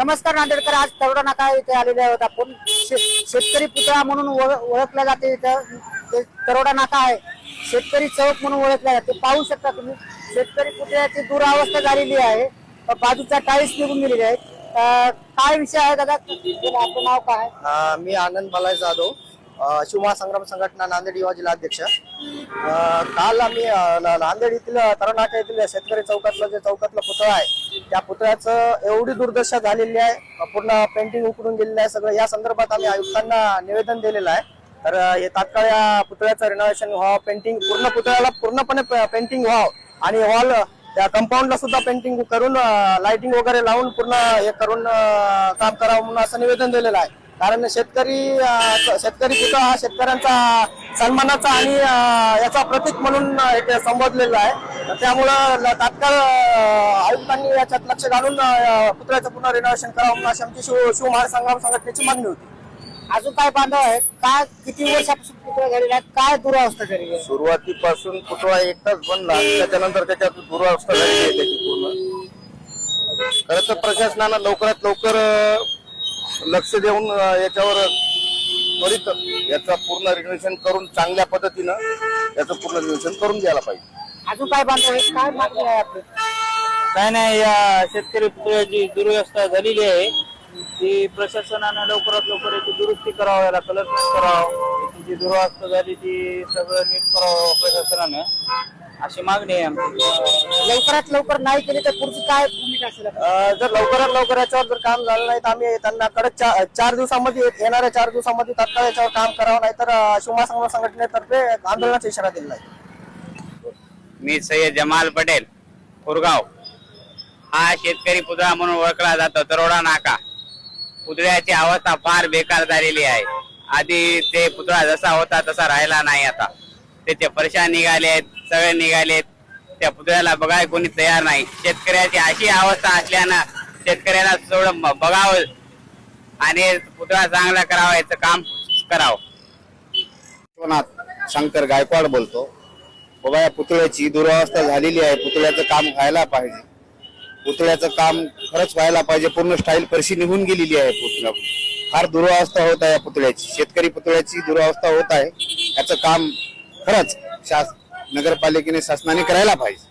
नमस्कार नांदेडकर, आज तरोडा नाका इथे आलेले आहोत आपण. शेतकरी पुतळा म्हणून ओळखला जाते इथं. तरोडा नाका आहे, शेतकरी चौक म्हणून ओळखला जाते. पाहू शकता तुम्ही शेतकरी पुतळ्याची दुरावस्था झालेली आहे. बाजूचा टाईल्स निघून गेलेले आहेत. काय विषय आहे दादा, आपलं नाव काय? मी आनंद बालाजी जाधव, शिवमहा संग्राम संघटना नांदेड युवा जिल्हा अध्यक्ष. काल आम्ही नांदेड येथील तरोडा नाका येथील शेतकरी चौकातलं चौकातला पुतळा आहे, त्या पुतळ्याचं एवढी दुर्दशा झालेली आहे, पूर्ण पेंटिंग उकडून गेलेलं आहे सगळं. या संदर्भात आम्ही आयुक्तांना निवेदन दिलेलं आहे. तर हे तात्काळ या पुतळ्याचं रिनोव्हेशन व्हावं, पेंटिंग पूर्ण पुतळ्याला पूर्णपणे पेंटिंग व्हावं आणि वॉल त्या कंपाऊंडला सुद्धा पेंटिंग करून लाइटिंग वगैरे लावून पूर्ण हे करून काम करावं म्हणून असं निवेदन दिलेलं आहे. कारण शेतकरी पुतळा हा शेतकऱ्यांचा सन्मानाचा आणि याचा प्रतीक म्हणून एक संबोधलेला आहे. त्यामुळं तात्काळ आयुक्तांनी याच्यात लक्ष घालून पुतळ्याचं पुन्हा रिनोव्हेशन करावं म्हणून अशी आमची शिवमहा संग्राम संघटनेची मागणी होती. अजून काय बांधव आहेत? काय किती वर्षापासून पुतळा झालेला आहे? काय दुरावस्था झालेली आहे? सुरुवातीपासून पुतळा एकटाच बनला, त्याच्यानंतर त्याच्यात दुरावस्था झालेली आहे त्याची पूर्ण. खरं तर प्रशासनानं लवकरात लवकर लक्ष देऊन याच्यावर त्वरित याचा पूर्ण रिनोव्हेशन करून चांगल्या पद्धतीनं याचं पूर्ण रिनोव्हेशन करून द्यायला पाहिजे. अजून काय बांधव आहेत? काय मागणी आहे आपली? काय नाही, या शेतकरी पुतळ्याची दुर्व्यवस्था झालेली आहे, ती प्रशासनानं लवकरात लवकर याची दुरुस्ती करावं, याला कलरफिट करावं, याची जी दुरावस्था झाली ती सगळं नीट करावं प्रशासनानं, अशी मागणी आहे आमची. लवकरात लवकर नाही केली तर पुढची काय भूमिका असेल? जर लवकरात लवकर याच्यावर जर काम झालं नाही तर आम्ही त्यांना कडक 4 दिवसामध्ये येणाऱ्या 4 दिवसामध्ये तात्काळ याच्यावर काम करावं, नाही तर शिवमहा संग्राम संघटनेतर्फे आंदोलनाचा इशारा दिला आहे. मी सय्यद जमाल पटेल, कोरगाव. हा शेतकरी पुतळा म्हणून ओळखला जातो. तरोडा नाका पुतळ्याची अवस्था फार बेकार झालेली आहे. आधी ते पुतळा जसा होता तसा राहिला नाही. आता त्याचे फरशा निघालेत, सगळे निघालेत. त्या पुतळ्याला बघाय कोणी तयार नाही. शेतकऱ्याची अशी अवस्था असल्यानं शेतकऱ्याला थोडं बघावं आणि पुतळा चांगला करावा, याचं काम करावं. विश्वनाथ शंकर गायकवाड बोलतो. बाबा, या पुतळ्याची दुरावस्था झालेली आहे, पुतळ्याचं काम व्हायला पाहिजे. पुतळ्याचं काम खरंच व्हायला पाहिजे. पूर्ण स्टाईल फरशी निघून गेलेली आहे. पुतळ्या फार दुरावस्था होत आहे या पुतळ्याची, शेतकरी पुतळ्याची दुरावस्था होत आहे. याचं काम खरंच नगरपालिकेने शासनाने करायला पाहिजे.